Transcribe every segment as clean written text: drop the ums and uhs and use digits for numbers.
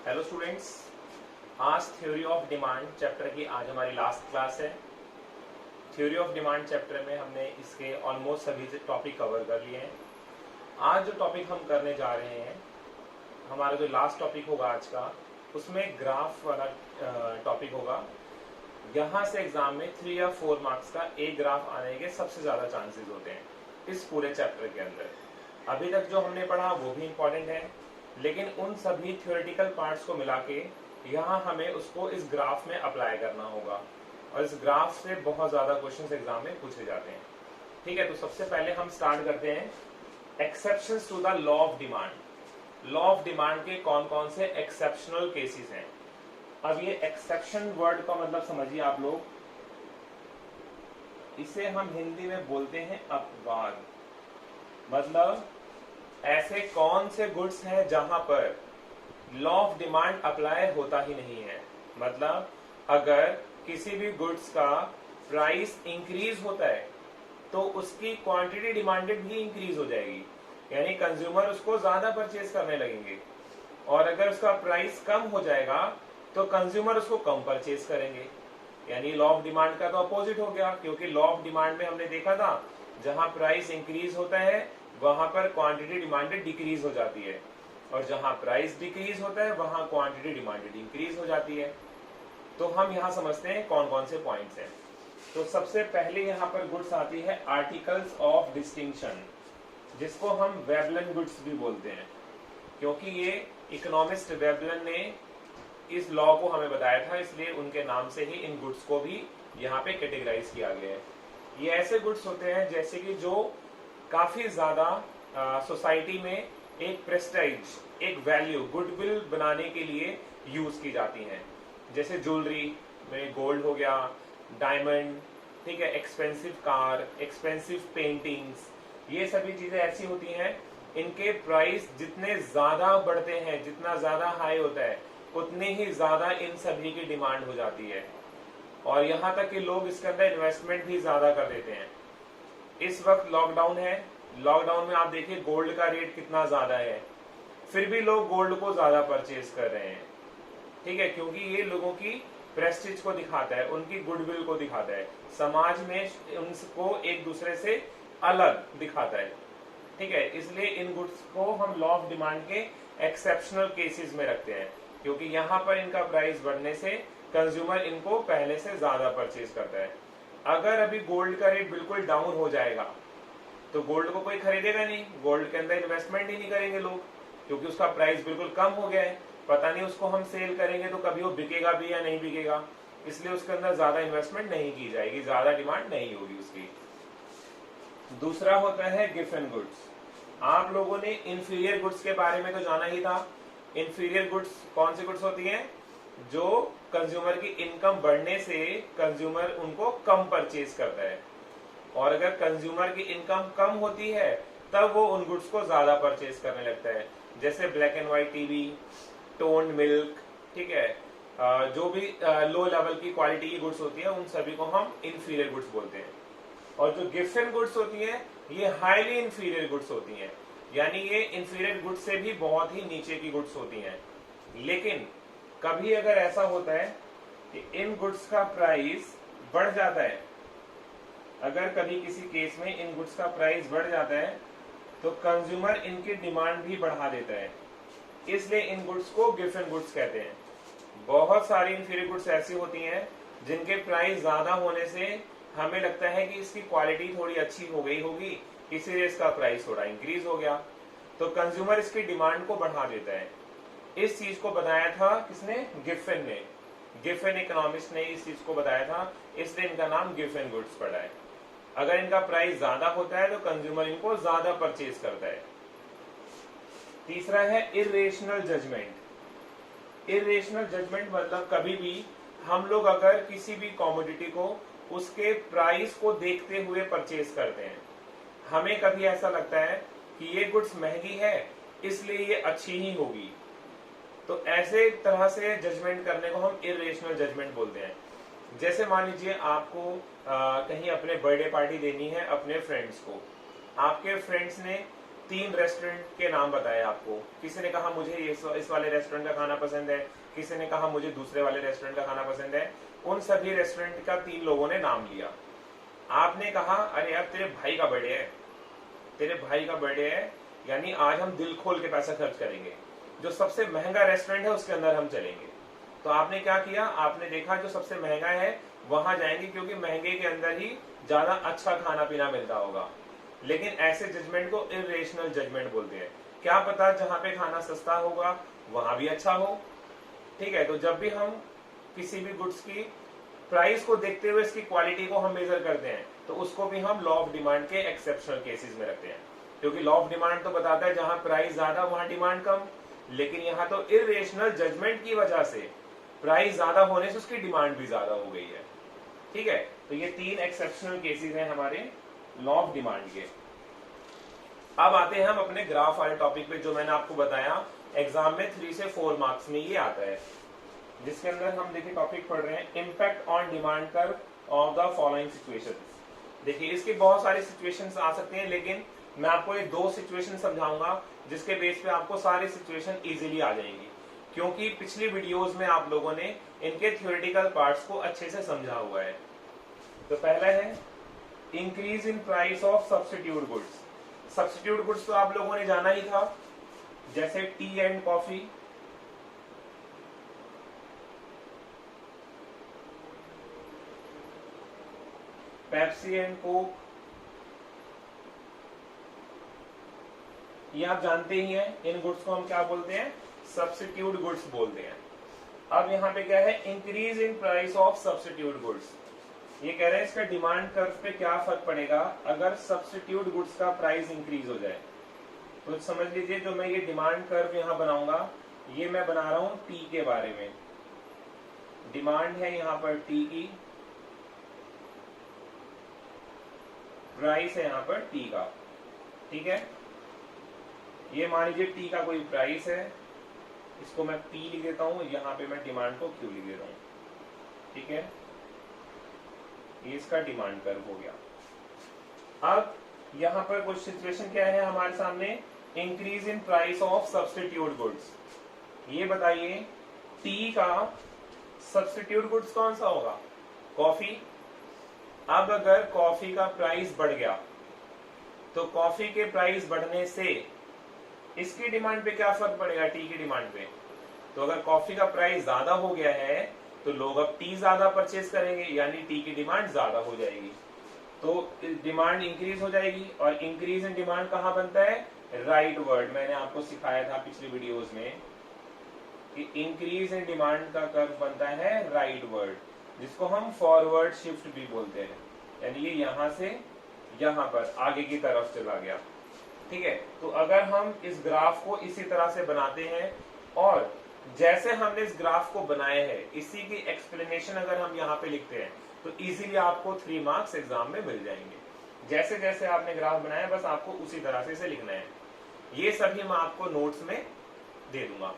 Hello students, आज theory of demand chapter की आज हमारी लास्ट क्लास है। थ्योरी ऑफ डिमांड चैप्टर में हमने इसके ऑलमोस्ट सभी टॉपिक कवर कर लिए हैं। आज जो टॉपिक हम करने जा रहे हैं, हमारा जो लास्ट टॉपिक होगा आज का, उसमें ग्राफ वाला टॉपिक होगा। यहाँ से एग्जाम में 3 या 4 मार्क्स का एक ग्राफ आने के सबसे ज़्यादा चांसेस होते हैं इस पूरे चैप्टर के अंदर। अभी तक जो हमने पढ़ा वो भी इम्पोर्टेंट है, लेकिन उन सभी थ्योरेटिकल पार्ट्स को मिला के यहाँ हमें उसको इस ग्राफ में अप्लाई करना होगा, और इस ग्राफ से बहुत ज़्यादा क्वेश्चंस एग्जाम में पूछे जाते हैं। ठीक है, तो सबसे पहले हम स्टार्ट करते हैं exceptions to the law of demand. Law of demand के कौन कौन से एक्सेप्शनल केसेस हैं। अब ये एक्सेप्शन वर्ड का मतलब समझिए आप लोग, इसे हम हिंदी में बोलते हैं अपवाद। मतलब ऐसे कौन से गुड्स हैं जहां पर लॉ ऑफ डिमांड अप्लाई होता ही नहीं है। मतलब अगर किसी भी गुड्स का प्राइस इंक्रीज होता है तो उसकी क्वांटिटी डिमांडेड भी इंक्रीज हो जाएगी, यानी कंज्यूमर उसको ज्यादा परचेज करने लगेंगे। और अगर उसका प्राइस कम हो जाएगा तो कंज्यूमर उसको कम परचेज करेंगे। यानी लॉ ऑफ डिमांड का तो अपोजिट हो गया, क्योंकि लॉ ऑफ डिमांड में हमने देखा था जहां प्राइस इंक्रीज होता है वहां पर क्वांटिटी डिमांडेड डिक्रीज हो जाती है, और जहां प्राइस डिक्रीज होता है वहां क्वांटिटी डिमांडेड इंक्रीज हो जाती है। तो हम यहां समझते हैं कौन कौन से पॉइंट्स हैं। तो सबसे पहले यहां पर गुड्स आती है आर्टिकल्स ऑफ डिस्टिंक्शन, जिसको हम वेबलन गुड्स भी बोलते हैं, क्योंकि ये इकोनॉमिस्ट वेबलन ने इस लॉ को हमें बताया था, इसलिए उनके नाम से ही इन गुड्स को भी यहाँ पे कैटेगराइज किया गया है। ये ऐसे गुड्स होते हैं जैसे कि जो काफी ज्यादा सोसाइटी में एक प्रेस्टाइज, एक वैल्यू, गुडविल बनाने के लिए यूज की जाती हैं। जैसे ज्वेलरी में गोल्ड हो गया, डायमंड, ठीक है, एक्सपेंसिव कार, एक्सपेंसिव पेंटिंग्स, ये सभी चीजें ऐसी होती हैं इनके प्राइस जितने ज्यादा बढ़ते हैं, जितना ज्यादा हाई होता है, उतनी ही ज्यादा इन सभी की डिमांड हो जाती है। और यहाँ तक कि लोग इसके अंदर इन्वेस्टमेंट भी ज्यादा कर देते हैं। इस वक्त लॉकडाउन है, लॉकडाउन में आप देखिए गोल्ड का रेट कितना ज्यादा है, फिर भी लोग गोल्ड को ज्यादा परचेज कर रहे हैं। ठीक है, क्योंकि ये लोगों की प्रेस्टीज को दिखाता है, उनकी गुडविल को दिखाता है, समाज में उनको एक दूसरे से अलग दिखाता है। ठीक है, इसलिए इन गुड्स को हम लॉ ऑफ डिमांड के एक्सेप्शनल केसेस में रखते हैं, क्योंकि यहाँ पर इनका प्राइस बढ़ने से कंज्यूमर इनको पहले से ज्यादा परचेज करता है। अगर अभी गोल्ड का रेट बिल्कुल डाउन हो जाएगा तो गोल्ड को कोई खरीदेगा नहीं, गोल्ड के अंदर इन्वेस्टमेंट ही नहीं करेंगे लोग, क्योंकि उसका प्राइस बिल्कुल कम हो गया है। पता नहीं उसको हम सेल करेंगे तो कभी वो बिकेगा भी या नहीं बिकेगा, इसलिए उसके अंदर ज्यादा इन्वेस्टमेंट नहीं की जाएगी, ज्यादा डिमांड नहीं होगी उसकी। दूसरा होता है गिवन गुड्स। आप लोगों ने इंफीरियर गुड्स के बारे में तो जाना ही था। इंफीरियर गुड्स कौन सी गुड्स होती हैं? जो कंज्यूमर की इनकम बढ़ने से कंज्यूमर उनको कम परचेज करता है, और अगर कंज्यूमर की इनकम कम होती है तब वो उन गुड्स को ज्यादा परचेज करने लगता है। जैसे black and white TV, toned milk, ठीक है, जो भी लो लेवल की क्वालिटी की गुड्स होती है उन सभी को हम इंफीरियर गुड्स बोलते हैं। और जो गिवन गुड्स होती हैं ये हाईली इंफीरियर गुड्स होती हैं, यानी ये इंफीरियर गुड्स से भी बहुत ही नीचे की गुड्स होती हैं। लेकिन कभी अगर ऐसा होता है कि इन गुड्स का प्राइस बढ़ जाता है, अगर कभी किसी केस में इन गुड्स का प्राइस बढ़ जाता है तो कंज्यूमर इनकी डिमांड भी बढ़ा देता है, इसलिए इन गुड्स को गिवन गुड्स कहते हैं। बहुत सारी इंफीरियर गुड्स ऐसी होती हैं जिनके प्राइस ज्यादा होने से हमें लगता है कि इसकी क्वालिटी थोड़ी अच्छी हो गई होगी, इसीलिए इसका प्राइस थोड़ा इंक्रीज हो गया, तो कंज्यूमर इसकी डिमांड को बढ़ा देता है। इस चीज को बताया था किसने? गिवन ने। गिवन इकोनॉमिस्ट ने इस चीज को बताया था, इसलिए इनका नाम गिवन गुड्स पड़ा है। अगर इनका प्राइस ज्यादा होता है तो कंज्यूमर इनको ज्यादा परचेज करता है। तीसरा है इर्रेशनल जजमेंट। इर्रेशनल जजमेंट मतलब कभी भी हम लोग अगर किसी भी कॉमोडिटी को उसके प्राइस को देखते हुए परचेज करते हैं, हमें कभी ऐसा लगता है कि ये गुड्स महंगी है इसलिए ये अच्छी ही होगी, तो ऐसे तरह से जजमेंट करने को हम इर्रेशनल जजमेंट बोलते हैं। जैसे मान लीजिए आपको कहीं अपने बर्थडे पार्टी देनी है अपने फ्रेंड्स को, आपके फ्रेंड्स ने 3 रेस्टोरेंट के नाम बताए आपको, किसी ने कहा मुझे इस वाले रेस्टोरेंट का खाना पसंद है, किसी ने कहा मुझे दूसरे वाले रेस्टोरेंट का खाना पसंद है। उन सभी रेस्टोरेंट का 3 लोगों ने नाम लिया। आपने कहा अरे यार तेरे भाई का बर्थडे है, तेरे भाई का बर्थडे है, यानी आज हम दिल खोल के पैसा खर्च करेंगे, जो सबसे महंगा रेस्टोरेंट है उसके अंदर हम चलेंगे। तो आपने क्या किया, आपने देखा जो सबसे महंगा है वहां जाएंगे, क्योंकि महंगे के अंदर ही ज्यादा अच्छा खाना पीना मिलता होगा। लेकिन ऐसे जजमेंट को इरेशनल जजमेंट बोलते हैं। क्या पता जहां पे खाना सस्ता होगा वहां भी अच्छा हो। ठीक है, तो जब भी हम किसी भी गुड्स की प्राइस को देखते हुए इसकी क्वालिटी को हम मेजर करते हैं, तो उसको भी हम लॉ ऑफ डिमांड के एक्सेप्शनल केसेस में रखते हैं। क्योंकि लॉ ऑफ डिमांड तो बताता है जहां प्राइस ज्यादा वहां डिमांड कम, लेकिन यहाँ तो इरेशनल जजमेंट की वजह से प्राइस ज्यादा होने से उसकी डिमांड भी ज्यादा हो गई है। ठीक है, तो ये 3 एक्सेप्शनल केसेस हैं हमारे लॉ ऑफ डिमांड के। अब आते हैं हम अपने ग्राफ वाले टॉपिक पे, जो मैंने आपको बताया एग्जाम में 3 से 4 मार्क्स में ये आता है, जिसके अंदर हम देखिए टॉपिक पढ़ रहे हैं impact on demand curve of the following situations. देखिए इसकी बहुत सारी सिचुएशंस आ सकती हैं, लेकिन मैं आपको ये 2 सिचुएशन समझाऊंगा जिसके बेस पे आपको सारी सिचुएशन इजीली आ जाएंगी, क्योंकि पिछली वीडियोस में आप लोगों ने इनके थ्योरेटिकल पार्ट्स को अच्छे से समझा हुआ है। तो पहला है increase in price of substitute goods. Substitute goods तो आप लोगों ने जाना ही था, जैसे T and coffee, Pepsi and Coke, ये आप जानते ही हैं। इन गुड्स को हम क्या बोलते हैं, सब्स्टिट्यूट गुड्स बोलते हैं। अब यहाँ पे क्या है, increase in price of substitute goods. ये कह रहे हैं इसका डिमांड कर्व पे क्या फर्क पड़ेगा अगर सब्स्टिट्यूट गुड्स का प्राइस इंक्रीज हो जाए। तो समझ लीजिए जो मैं ये डिमांड कर्व यहाँ बनाऊंगा, ये मैं बना रहा हूं टी के बारे में। डिमांड है यहाँ पर टी की, प्राइस है यहाँ पर टी का। ठीक है, ये मान लीजिए टी का कोई प्राइस है, इसको मैं पी लिख देता हूं, यहाँ पे मैं डिमांड को क्यू लिख देता हूं। ठीक है, ये इसका डिमांड कर्व हो गया। अब यहाँ पर कुछ सिचुएशन क्या है हमारे सामने, increase in price of substitute goods. ये बताइए टी का सब्स्टिट्यूट गुड्स कौन सा होगा, कॉफी। अब अगर कॉफी का प्राइस बढ़ गया तो कॉफी के प्राइस बढ़ने से इसकी डिमांड पे क्या फर्क पड़ेगा, टी की डिमांड पे। तो अगर कॉफी का प्राइस ज्यादा हो गया है तो लोग अब टी ज्यादा परचेज करेंगे, यानी टी की डिमांड ज्यादा हो जाएगी, तो डिमांड इंक्रीज हो जाएगी। और इंक्रीज इन डिमांड कहाँ बनता है, राइट वर्ड। मैंने आपको सिखाया था पिछली वीडियोस में कि इंक्रीज इन डिमांड का कर्व बनता है राइट वर्ड, जिसको हम फॉरवर्ड शिफ्ट भी बोलते हैं, यानी ये यहां से यहां पर आगे की तरफ चला गया। ठीक है, तो अगर हम इस ग्राफ को इसी तरह से बनाते हैं और जैसे हमने इस ग्राफ को बनाया है इसी की एक्सप्लेनेशन अगर हम यहाँ पे लिखते हैं तो इजीली आपको 3 मार्क्स एग्जाम में मिल जाएंगे। जैसे जैसे आपने ग्राफ बनाया बस आपको उसी तरह से इसे लिखना है। ये सभी मैं आपको नोट्स में दे दूंगा।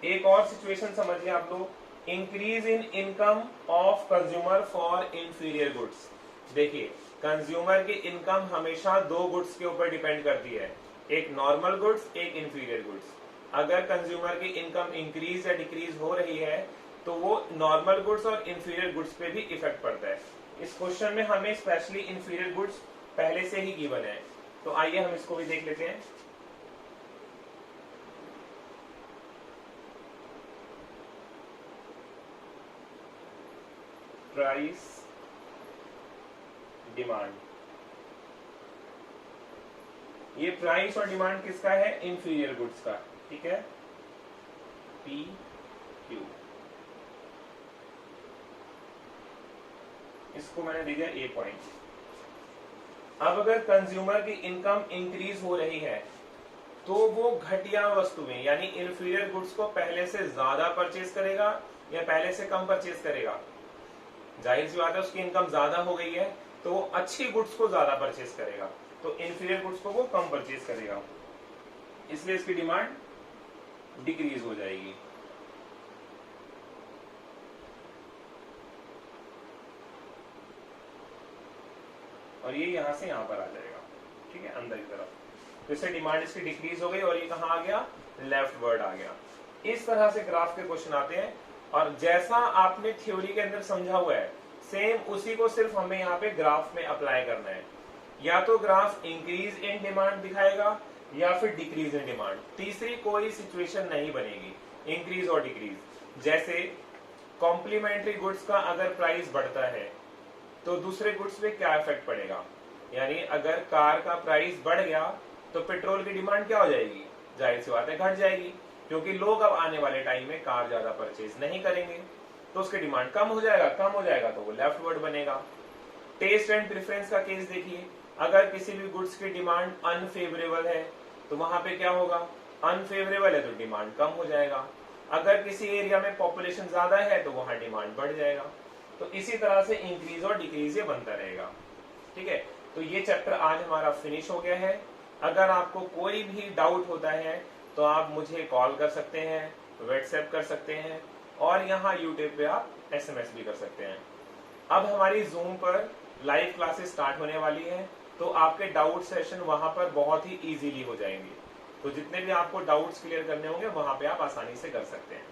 एक और सिचुएशन समझिए आप लोग, increase in income of consumer for inferior goods. देखिए कंज्यूमर की इनकम हमेशा 2 गुड्स के ऊपर डिपेंड करती है, एक नॉर्मल गुड्स, एक इंफीरियर गुड्स। अगर कंज्यूमर की इनकम इंक्रीज या डिक्रीज हो रही है तो वो नॉर्मल गुड्स और इंफीरियर गुड्स पे भी इफेक्ट पड़ता है। इस क्वेश्चन में हमें स्पेशली इंफीरियर गुड्स पहले से ही गिवन है, तो आइए हम इसको भी देख लेते हैं। प्राइस डिमांड, ये प्राइस और डिमांड किसका है, इंफीरियर गुड्स का। ठीक है, पी क्यू, इसको मैंने दे दिया ए पॉइंट। अब अगर कंज्यूमर की इनकम इंक्रीज हो रही है तो वो घटिया वस्तुएं यानी इंफीरियर गुड्स को पहले से ज्यादा परचेज करेगा या पहले से कम परचेज करेगा। जाहिर सी बात है उसकी इनकम ज्यादा हो गई है तो वो अच्छी गुड्स को ज्यादा परचेज करेगा, तो इंफीरियर गुड्स को वो कम परचेज करेगा, इसलिए इसकी डिमांड डिक्रीज हो जाएगी। और ये यहां से यहां पर आ जाएगा। ठीक है, अंदर की तरफ। तो इससे डिमांड इसकी डिक्रीज हो गई और ये कहाँ आ गया, लेफ्ट वर्ड आ गया। इस तरह से ग्राफ के क्वेश्चन आते हैं और जैसा आपने थ्योरी के अंदर समझा हुआ है सेम उसी को सिर्फ हमें यहाँ पे ग्राफ में अप्लाई करना है। या तो ग्राफ इंक्रीज इन डिमांड दिखाएगा या फिर डिक्रीज इन डिमांड, तीसरी कोई सिचुएशन नहीं बनेगी, इंक्रीज और डिक्रीज। जैसे कॉम्प्लीमेंट्री गुड्स का अगर प्राइस बढ़ता है तो दूसरे गुड्स पे क्या इफेक्ट पड़ेगा, यानी अगर कार का प्राइस बढ़ गया तो पेट्रोल की डिमांड क्या हो जाएगी, जाहिर सी बात है घट जाएगी, क्योंकि लोग अब आने वाले टाइम में कार ज्यादा परचेज नहीं करेंगे, तो उसकी डिमांड कम हो जाएगा तो वो लेफ्ट वर्ड बनेगा। टेस्ट एंड प्रेफरेंस का केस देखिए, अगर किसी भी गुड्स की डिमांड अनफेवरेबल है तो वहां पे क्या होगा, अनफेवरेबल है तो डिमांड कम हो जाएगा। अगर किसी एरिया में पॉपुलेशन ज्यादा है तो वहां डिमांड बढ़ जाएगा। तो इसी तरह से इंक्रीज और डिक्रीज ये बनता रहेगा। ठीक है, तो ये चैप्टर आज हमारा फिनिश हो गया है। अगर आपको कोई भी डाउट होता है तो आप मुझे कॉल कर सकते हैं, व्हाट्सएप कर सकते हैं और यहाँ यूट्यूब पे आप SMS भी कर सकते हैं। अब हमारी जूम पर लाइव क्लासेस स्टार्ट होने वाली है, तो आपके डाउट सेशन वहां पर बहुत ही इजीली हो जाएंगे। तो जितने भी आपको डाउट्स क्लियर करने होंगे वहां पे आप आसानी से कर सकते हैं।